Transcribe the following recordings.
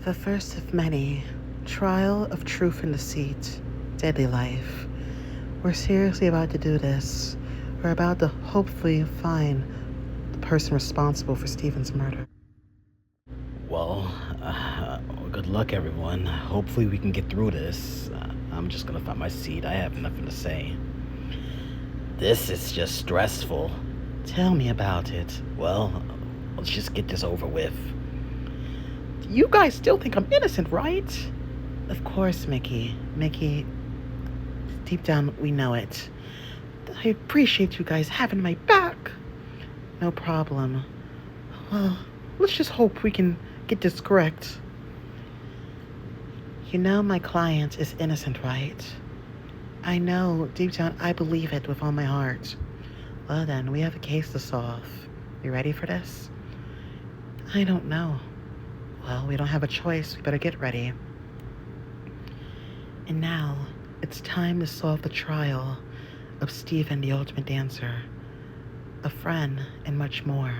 The first of many. Trial of truth and deceit. Deadly life. We're seriously about to do this. We're about to hopefully find the person responsible for Stephen's murder. Well, good luck, everyone. Hopefully, we can get through this. I'm just gonna find my seat. I have nothing to say. This is just stressful. Tell me about it. Well, let's just get this over with. You guys still think I'm innocent, right? Of course, Mickey. Mickey, deep down, we know it. I appreciate you guys having my back. No problem. Well, let's just hope we can get this correct. You know my client is innocent, right? I know, deep down, I believe it with all my heart. Well then, we have a case to solve. You ready for this? I don't know. Well, we don't have a choice. We better get ready. And now, it's time to solve the trial of Stephen the Ultimate Dancer, a friend, and much more.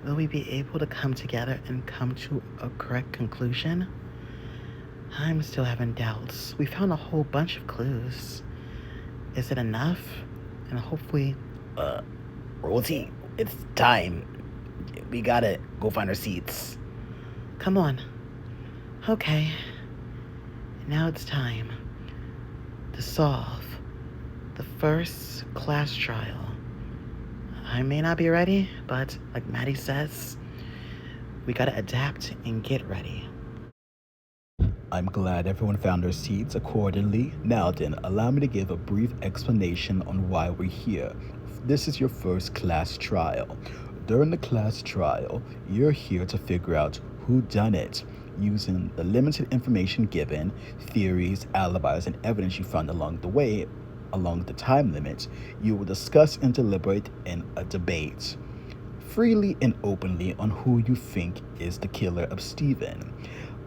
Will we be able to come together and come to a correct conclusion? I'm still having doubts. We found a whole bunch of clues. Is it enough? And hopefully... Rosie, it's time. We gotta go find our seats. Come on. Okay. Now it's time to solve the first class trial. I may not be ready, but like Maddie says, we gotta adapt and get ready. I'm glad everyone found their seats accordingly. Now then, allow me to give a brief explanation on why we're here. This is your first class trial. During the class trial, you're here to figure out who done it, using the limited information given, theories, alibis, and evidence you found along the way. Along the time limit, you will discuss and deliberate in a debate, freely and openly, on who you think is the killer of Stephen.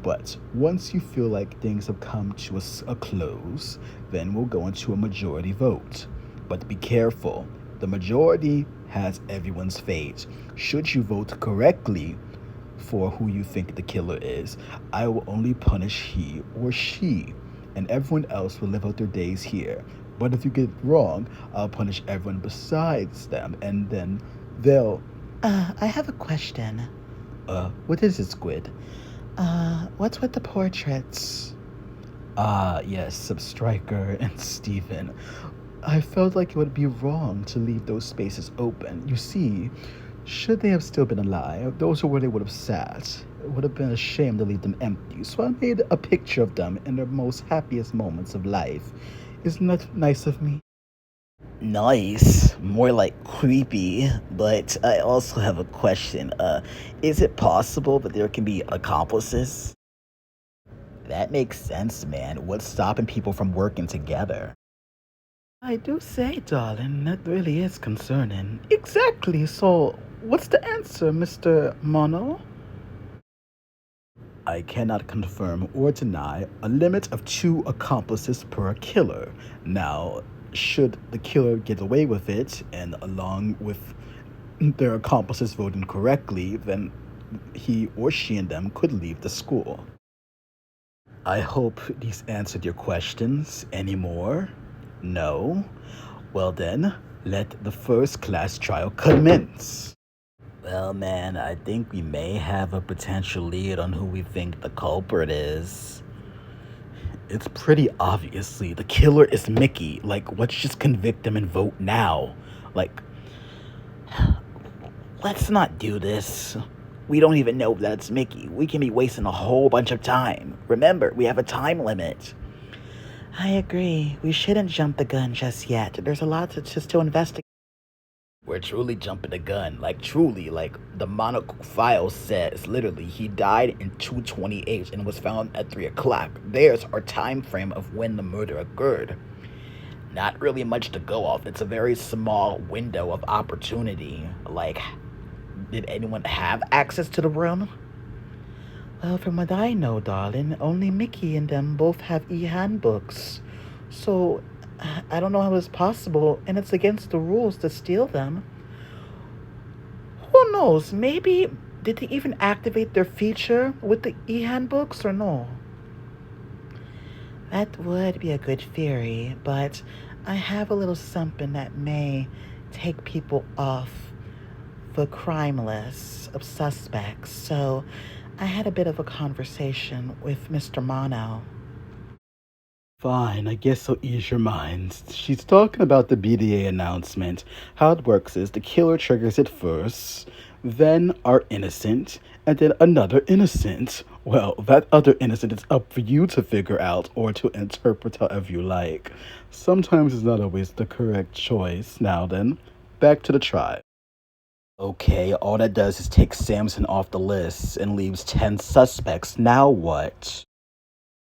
But once you feel like things have come to a close, then we'll go into a majority vote. But be careful, the majority has everyone's fate. Should you vote correctly for who you think the killer is, I will only punish he or she, and everyone else will live out their days here. But if you get it wrong, I'll punish everyone besides them, and then they'll... I have a question. What is it, Squid? What's with the portraits? Yes, Striker and Stephen. I felt like it would be wrong to leave those spaces open. You see, should they have still been alive, those are where they would have sat. It would have been a shame to leave them empty, so I made a picture of them in their most happiest moments of life. Isn't that nice of me? Nice. More like creepy. But I also have a question. Is it possible that there can be accomplices? That makes sense, man. What's stopping people from working together? I do say, darling, that really is concerning. Exactly, so what's the answer, Mr. Mono? I cannot confirm or deny a limit of 2 accomplices per killer. Now, should the killer get away with it, and along with their accomplices voting correctly, then he or she and them could leave the school. I hope these answered your questions. Any more? No? Well then, let the first class trial commence. Well, man, I think we may have a potential lead on who we think the culprit is. It's pretty obviously the killer is Mickey. Like, let's just convict him and vote now. Like, let's not do this. We don't even know that it's Mickey. We can be wasting a whole bunch of time. Remember, we have a time limit. I agree. We shouldn't jump the gun just yet. There's a lot to still investigate. We're truly jumping the gun. Like, truly, like, the monocle file says, literally, he died in 2:28 and was found at 3 o'clock. There's our time frame of when the murder occurred. Not really much to go off. It's a very small window of opportunity. Like, did anyone have access to the room? Well, from what I know, darling, only Mickey and them both have e-handbooks. So, I don't know how it's possible, and it's against the rules to steal them. Who knows? Maybe Did they even activate their feature with the e-handbooks or no? That would be a good theory, but I have a little something that may take people off the crime list of suspects. So I had a bit of a conversation with Mr. Mono. Fine, I guess I'll ease your minds. She's talking about the BDA announcement. How it works is the killer triggers it first, then our innocent, and then another innocent. Well, that other innocent is up for you to figure out or to interpret however you like. Sometimes it's not always the correct choice. Now then, back to the trial. Okay, all that does is take Samson off the list and leaves 10 suspects. Now what?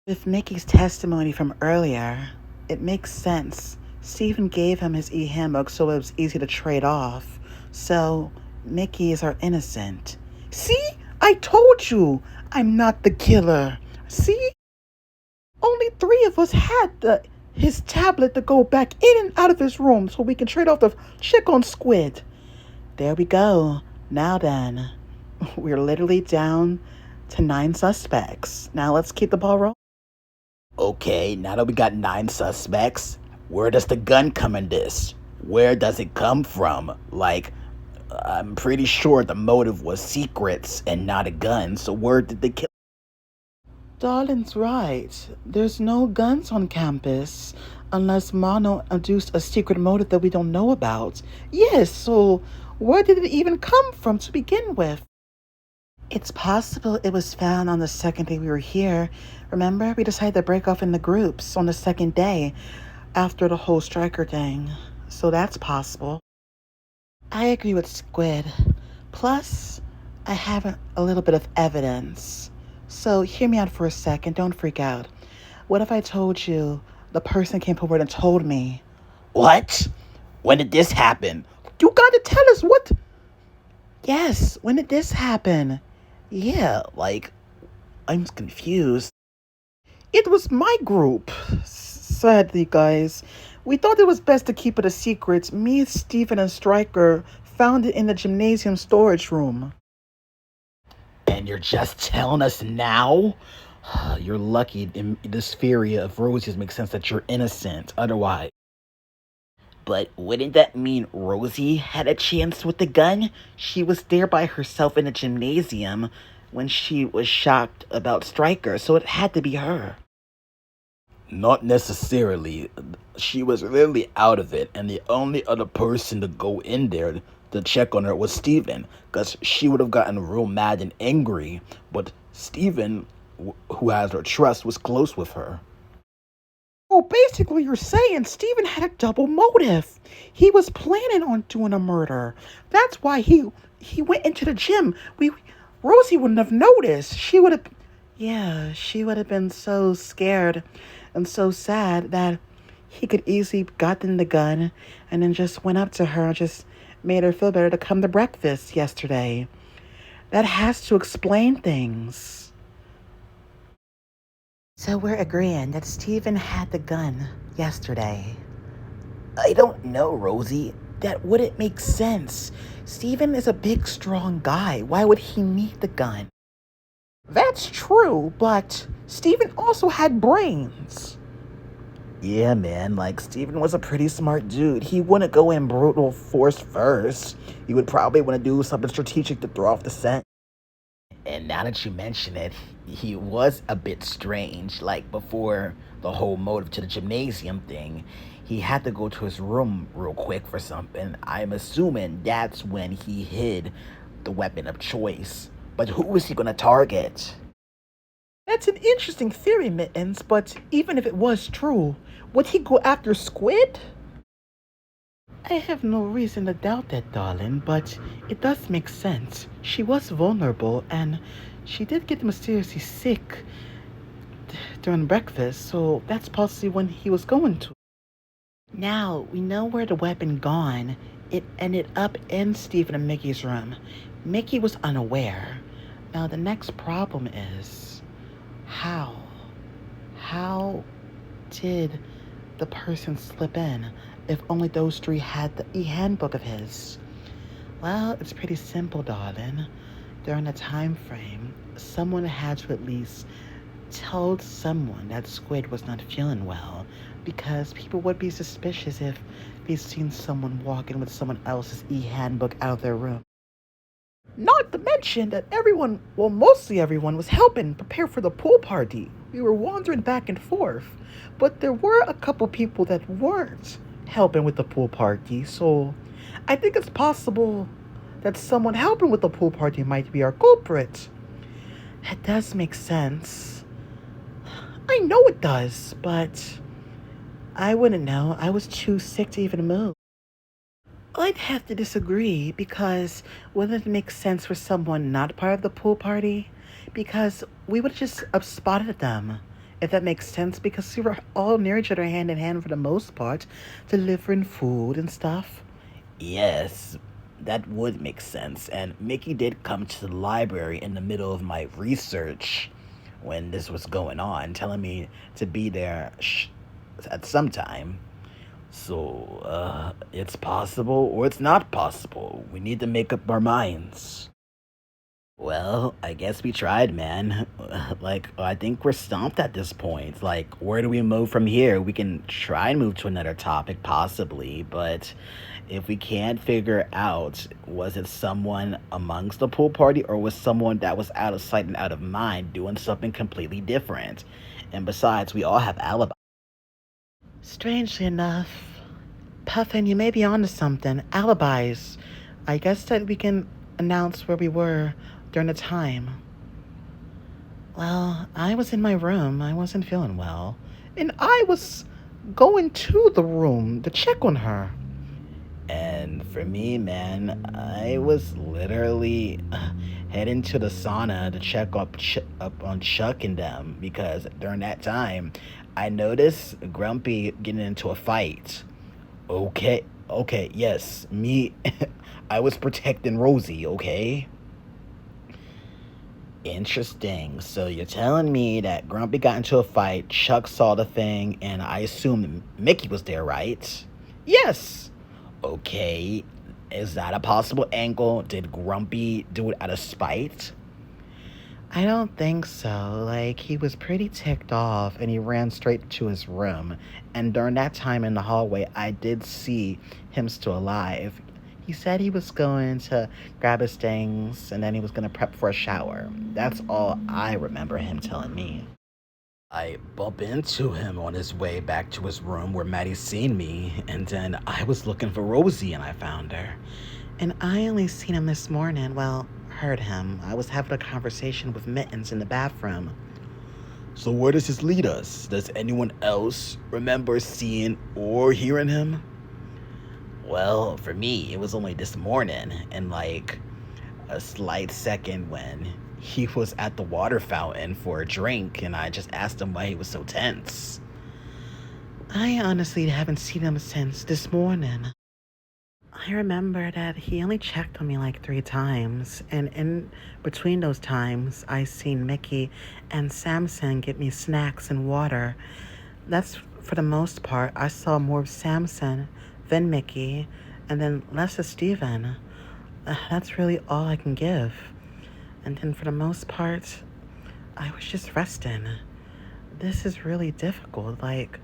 With Mickey's testimony from earlier, it makes sense. Stephen gave him his e-handbook so it was easy to trade off. So, Mickey is our innocent. See? I told you! I'm not the killer. See? Only 3 of us had his tablet to go back in and out of his room so we can trade off the chick on Squid. There we go. Now then, we're literally down to 9 suspects. Now let's keep the ball rolling. Okay, now that we got 9 suspects, where does the gun come in this? Where does it come from? Like, I'm pretty sure the motive was secrets and not a gun, so where did the kill? Darlin's right. There's no guns on campus unless Mono induced a secret motive that we don't know about. Yes, so where did it even come from to begin with? It's possible it was found on the second day we were here. Remember, we decided to break off into groups on the second day after the whole striker thing. So that's possible. I agree with Squid. Plus, I have a little bit of evidence. So hear me out for a second. Don't freak out. What if I told you the person came forward and told me? What? When did this happen? You gotta tell us what? Yes, when did this happen? Yeah, like, I'm confused. It was my group, said the guys. We thought it was best to keep it a secret. Me, Stephen, and Stryker found it in the gymnasium storage room. And you're just telling us now? You're lucky in this theory of Rosie's makes sense that you're innocent. Otherwise. But wouldn't that mean Rosie had a chance with the gun? She was there by herself in the gymnasium when she was shocked about Stryker, so it had to be her. Not necessarily. She was literally out of it, and the only other person to go in there to check on her was Steven, because she would have gotten real mad and angry, but Steven, who has her trust, was close with her. Oh, basically you're saying Stephen had a double motive. He was planning on doing a murder. That's why he went into the gym. Rosie wouldn't have noticed. She would have been so scared and so sad that he could easily gotten the gun and then just went up to her and just made her feel better to come to breakfast yesterday. That has to explain things. So we're agreeing that Stephen had the gun yesterday. I don't know, Rosie. That wouldn't make sense. Stephen is a big, strong guy. Why would he need the gun? That's true, but Stephen also had brains. Yeah, man, like, Steven was a pretty smart dude. He wouldn't go in brutal force first. He would probably want to do something strategic to throw off the scent. And now that you mention it, he was a bit strange. Like, before the whole motive to the gymnasium thing, he had to go to his room real quick for something. I'm assuming that's when he hid the weapon of choice. But who was he going to target? That's an interesting theory, Mittens, but even if it was true, would he go after Squid? I have no reason to doubt that, darling, but it does make sense. She was vulnerable, and she did get mysteriously sick during breakfast, so that's possibly when he was going to. Now, we know where the weapon gone. It ended up in Stephen and Mickey's room. Mickey was unaware. Now, the next problem is, how? How did the person slip in if only those 3 had the e-handbook of his? Well, it's pretty simple, darling. during a time frame, someone had to at least tell someone that Squid was not feeling well, because people would be suspicious if they seen someone walking with someone else's e-handbook out of their room. Not to mention that everyone, well, mostly everyone, was helping prepare for the pool party. We were wandering back and forth, but there were a couple people that weren't helping with the pool party, so I think it's possible that someone helping with the pool party might be our culprit. It does make sense. I know it does, but I wouldn't know. I was too sick to even move. I'd have to disagree because wouldn't it make sense for someone not part of the pool party? Because we would just have spotted them. If that makes sense, because we were all near each other hand in hand for the most part, delivering food and stuff. Yes, that would make sense. And Mickey did come to the library in the middle of my research when this was going on, telling me to be there at some time. So, it's possible or it's not possible. We need to make up our minds. Well, I guess we tried, man. Like, I think we're stumped at this point. Like, where do we move from here? We can try and move to another topic, possibly, but if we can't figure out, was it someone amongst the pool party or was someone that was out of sight and out of mind doing something completely different? And besides, we all have alibis. Strangely enough, Puffin, you may be onto something. Alibis. I guess that we can announce where we were during the time. Well, I was in my room. I wasn't feeling well. And I was going to the room to check on her. And for me, man, I was literally heading to the sauna to check up on Chuck and them because during that time, I noticed Grumpy getting into a fight. Okay, yes, me, I was protecting Rosie, okay? Interesting. So you're telling me that Grumpy got into a fight, Chuck saw the thing, and I assume Mickey was there, right? Yes. Okay, is that a possible angle? Did Grumpy do it out of spite? I don't think so. Like, he was pretty ticked off and he ran straight to his room. And during that time in the hallway, I did see him still alive. He said he was going to grab his things and then he was going to prep for a shower. That's all I remember him telling me. I bump into him on his way back to his room where Maddie's seen me, and then I was looking for Rosie and I found her. And I only seen him this morning. Well, heard him. I was having a conversation with Mittens in the bathroom. So where does this lead us? Does anyone else remember seeing or hearing him? Well, for me, it was only this morning, and like a slight second when he was at the water fountain for a drink, and I just asked him why he was so tense. I honestly haven't seen him since this morning. I remember that he only checked on me like 3 times, and in between those times, I seen Mickey and Samson get me snacks and water. That's for the most part. I saw more of Samson than Mickey, and then less of Steven. That's really all I can give. And then for the most part, I was just resting. This is really difficult. Like,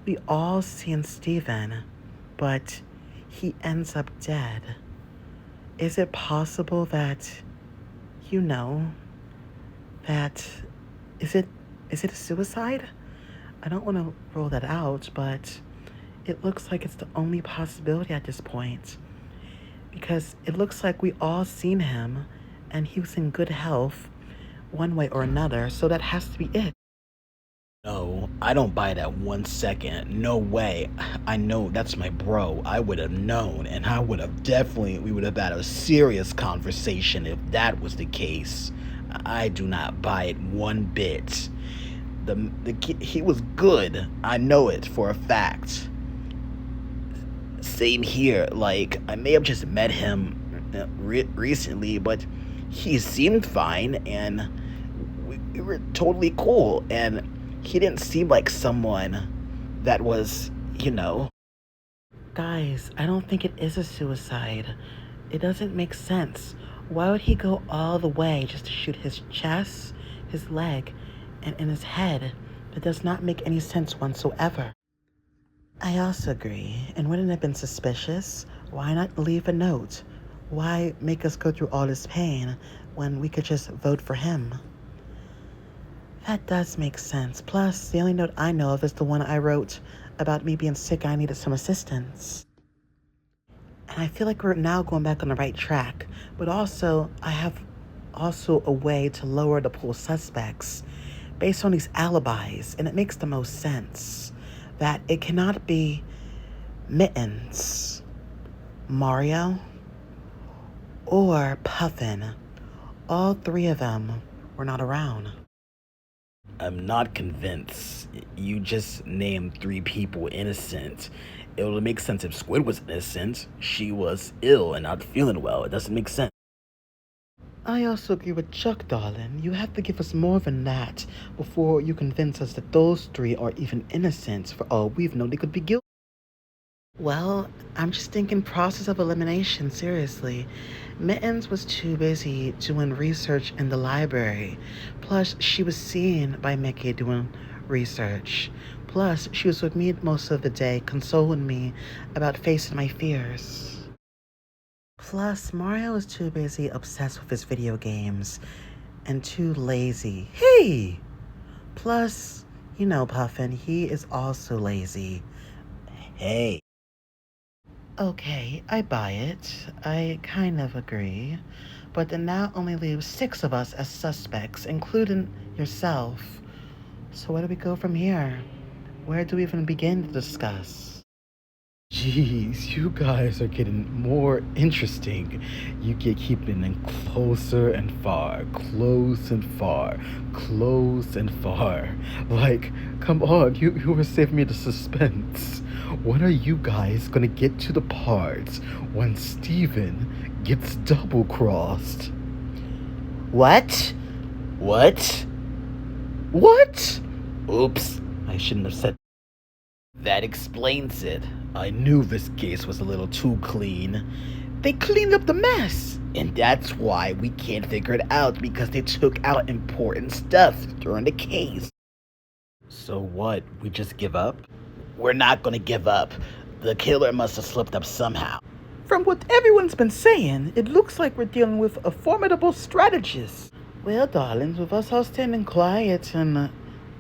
we all seen Steven, but he ends up dead. Is it possible that, that is it a suicide? I don't want to rule that out, but it looks like it's the only possibility at this point. Because it looks like we all seen him and he was in good health one way or another, so that has to be it. No, I don't buy that 1 second. No way. I know that's my bro. I would have known, and we would have had a serious conversation if that was the case. I do not buy it one bit. The kid, he was good. I know it for a fact. Same here. Like, I may have just met him recently, but he seemed fine, and we were totally cool, and he didn't seem like someone that was, Guys, I don't think it is a suicide. It doesn't make sense. Why would he go all the way just to shoot his chest, his leg, and in his head? That does not make any sense whatsoever. I also agree. And wouldn't it have been suspicious? Why not leave a note? Why make us go through all this pain when we could just vote for him? That does make sense. Plus, the only note I know of is the one I wrote about me being sick and I needed some assistance. And I feel like we're now going back on the right track. But also, I have also a way to lower the pool of suspects based on these alibis, and it makes the most sense that it cannot be Mittens, Mario, or Puffin. All three of them were not around. I'm not convinced. You just named 3 people innocent. It would make sense if Squid was innocent. She was ill and not feeling well. It doesn't make sense. I also agree with Chuck, darling. You have to give us more than that before you convince us that those 3 are even innocent. For all we've known, they could be guilty. Well, I'm just thinking process of elimination, seriously. Mittens was too busy doing research in the library. Plus, she was seen by Mickey doing research. Plus, she was with me most of the day, consoling me about facing my fears. Plus, Mario was too busy obsessed with his video games and too lazy. Hey! Plus, you know, Puffin, he is also lazy. Hey. Okay, I buy it. I kind of agree. But then that only leaves 6 of us as suspects, including yourself. So where do we go from here? Where do we even begin to discuss? Jeez, you guys are getting more interesting. You get keeping in closer and far, close and far, close and far. Like, come on, you were saving me the suspense. When are you guys gonna get to the parts when Steven gets double crossed? What? What? What? Oops, I shouldn't have said. That explains it. I knew this case was a little too clean. They cleaned up the mess. And that's why we can't figure it out, because they took out important stuff during the case. So what, we just give up? We're not gonna give up. The killer must have slipped up somehow. From what everyone's been saying, it looks like we're dealing with a formidable strategist. Well, darlings, with us all standing quiet and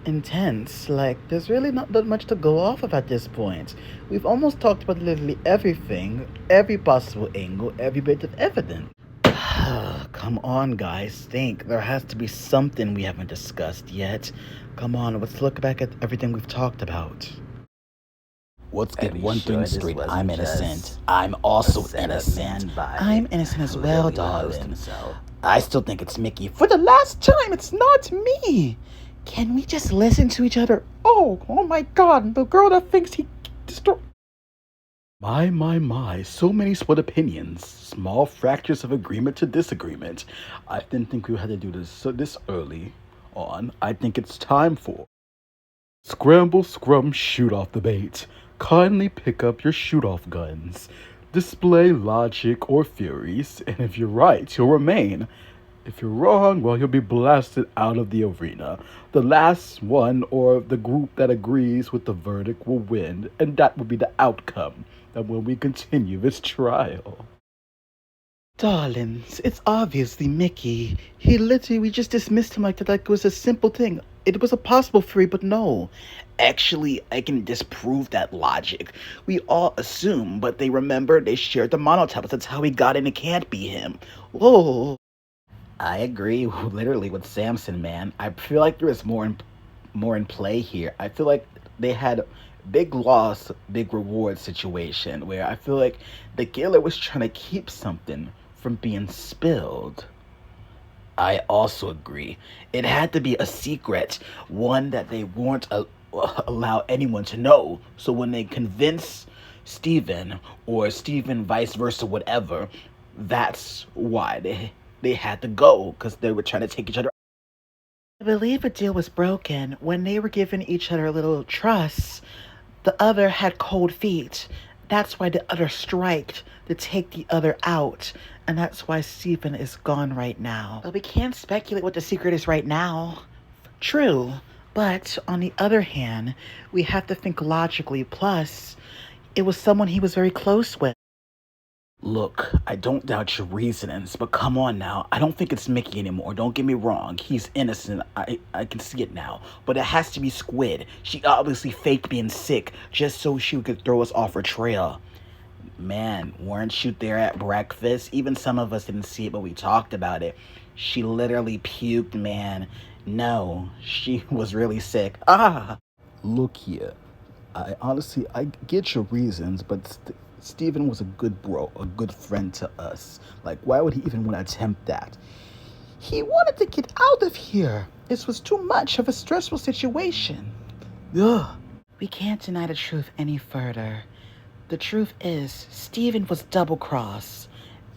intense, like, there's really not that much to go off of at this point. We've almost talked about literally everything, every possible angle, every bit of evidence. Come on, guys, think. There has to be something we haven't discussed yet. Come on, let's look back at everything we've talked about. Let's get one thing straight. I'm innocent. I'm also innocent. I'm innocent as well, darling. I still think it's Mickey. For the last time, it's not me. Can we just listen to each other? Oh my God, the girl that thinks he destroyed. My, so many split opinions, small fractures of agreement to disagreement. I didn't think we had to do this early on. I think it's time for Scramble, Scrum, Shoot Off the Bait. Kindly pick up your shoot-off guns. Display logic or furies, and if you're right, you'll remain. If you're wrong, well, you'll be blasted out of the arena. The last one, or the group that agrees with the verdict, will win, and that will be the outcome. And when we continue this trial. Darlings, it's obviously Mickey. We just dismissed him like it was a simple thing. It was a possible theory, but no. Actually, I can disprove that logic. We all assume, but they remember they shared the monotablets. That's how he got in. It can't be him. Whoa. I agree literally with Samson, man. I feel like there is more in play here. I feel like they had big loss, big reward situation where I feel like the killer was trying to keep something from being spilled. I also agree. It had to be a secret, one that they won't allow anyone to know. So when they convince Steven, or Steven vice versa, whatever, that's why they had to go, because they were trying to take each other. I believe a deal was broken when they were giving each other a little trust. The other had cold feet. That's why the other striked to take the other out. And that's why Stephen is gone right now. But we can't speculate what the secret is right now. True. But on the other hand, we have to think logically. Plus, it was someone he was very close with. Look, I don't doubt your reasonings, but come on now. I don't think it's Mickey anymore. Don't get me wrong. He's innocent. I can see it now. But it has to be Squid. She obviously faked being sick just so she could throw us off her trail. Man, weren't you there at breakfast? Even some of us didn't see it, but we talked about it. She literally puked, man. No, she was really sick. Ah! Look here. I get your reasons, but Steven was a good bro, a good friend to us. Like, why would he even want to attempt that? He wanted to get out of here. This was too much of a stressful situation. Ugh. We can't deny the truth any further. The truth is, Stephen was double-crossed,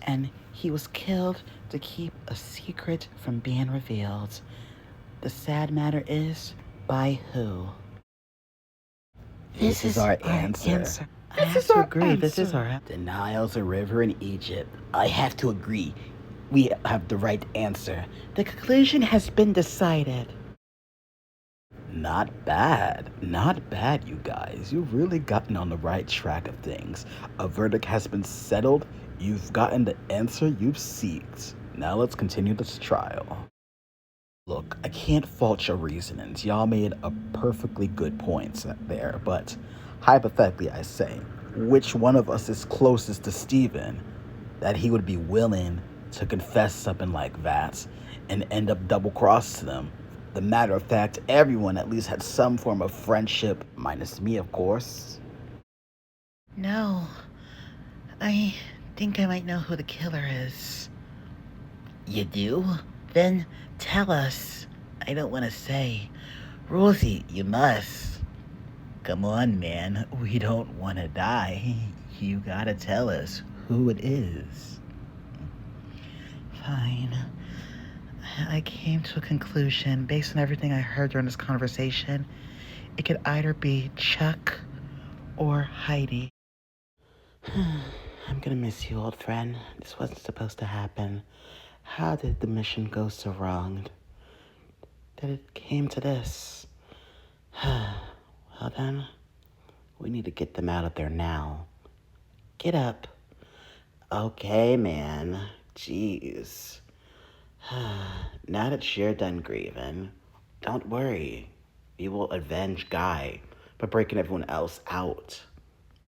and he was killed to keep a secret from being revealed. The sad matter is, by who? This is our answer. I have to agree, this is our answer. The Nile's a river in Egypt. I have to agree. We have the right answer. The conclusion has been decided. Not bad. Not bad, you guys. You've really gotten on the right track of things. A verdict has been settled. You've gotten the answer you've sought. Now let's continue this trial. Look, I can't fault your reasonings. Y'all made a perfectly good points there, but hypothetically I say, which one of us is closest to Steven that he would be willing to confess something like that and end up double-crossing them? The matter of fact, everyone at least had some form of friendship, minus me, of course. No, I think I might know who the killer is. You do? Then tell us. I don't want to say. Rosie, you must. Come on, man. We don't want to die. You gotta tell us who it is. Fine. I came to a conclusion based on everything I heard during this conversation. It could either be Chuck or Heidi. I'm gonna miss you, old friend. This wasn't supposed to happen. How did the mission go so wrong? That it came to this? Well then, we need to get them out of there now. Get up. Okay, man. Jeez. Now that you're done grieving, don't worry. We will avenge Guy by breaking everyone else out.